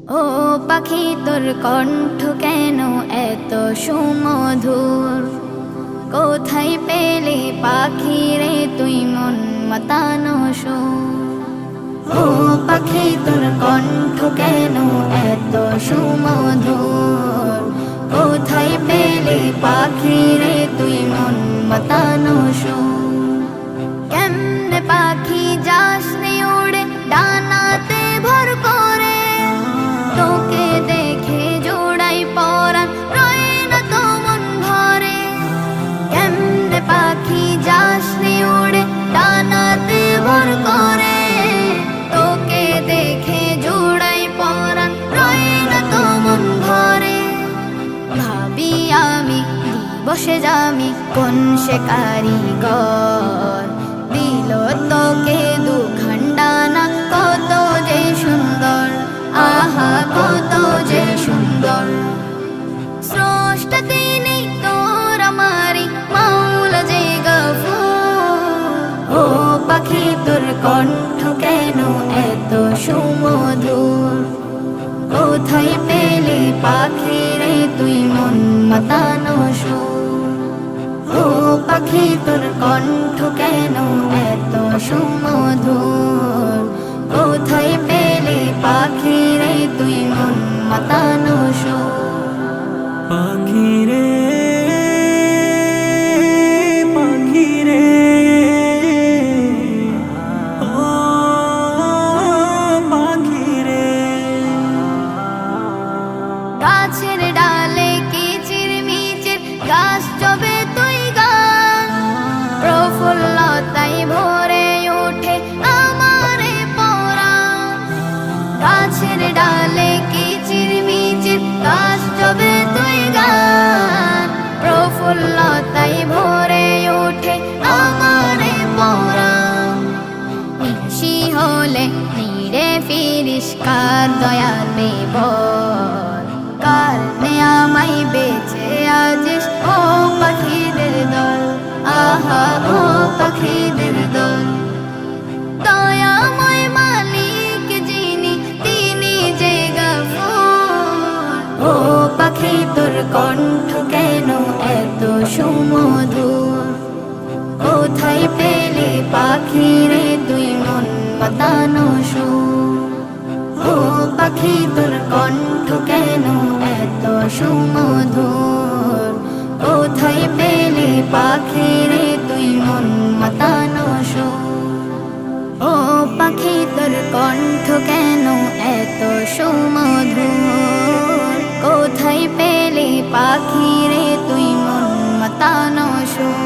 ও পাখি তোর কণ্ঠ কেন এত সুমধুর, কোথায় পেলে পাখি রে তুই মন মাতানো সুর। ও পাখি তোর কণ্ঠ কেন এত সুমধুর, কোথায় পেলে পাখি রে তুই মন মাতানো সুর। কেমনে পাখি যাস রে উড়ে ডানাতে ভর করে, তোকে দেখে জোড়াই পরাণ রয় না তো মন ভরে। কেমনে পাখি যাস রে উড়ে ডানাতে ভর করে, তোকে দেখে জোড়াই পরাণ রয় না তো মন ভরে। ভাবি আমি বসে যামি কোন সে কারিগর, দিল তোকে দুখান্ডা না কত যে সুন্দর, আহা কত যে সুন্দর। স্রষ্টা তিনি তোর আমারি মাওলা যে গফুর। ও পাখি তোর কণ্ঠ কেন এত সুমধুর, কোথায় পেলে পাখি রে তুই মন মাতানো সুর। ও পাখি তোর কণ্ঠ কেন এত সুমধুর, কোথায় পেলে পাখি রে তুই মন মাতানো সুর। পাখি রে পাখি রে, ও পাখি রে। গাছের ডালে কিচির মিচির গাছ চবে তুই গান, প্রফুল্লতায় ভরে ওঠে আমারে পরাণ। গাছের ডালে কিচির মিচির গাছ চবে তুই গান, প্রফুল্লতায় ভরে ওঠে আমারে পরাণ। নিশি হলে নিরে ফিরিস কার দয়ালে বল, কারণে আমায় বেঁচে আজিস ও পাখিদের দল, আহা ও পাখিদের দল। দয়াময় মালিক যিনি তিনি যে গফুর। ও পাখি তোর কণ্ঠ কেন এত সুমধুর, কোথায় পেলে পাখি রে তুই মন মাতানো সুর। ও পাখি তোর কণ্ঠ কেন এত সুমধুর, কোথায় পেলে পাখি রে তুই মন মাতানো সুর। ও পাখি তোর কণ্ঠ কেন এত সুমধুর, কোথায় পেলে পাখি রে তুই মন মাতানো সুর।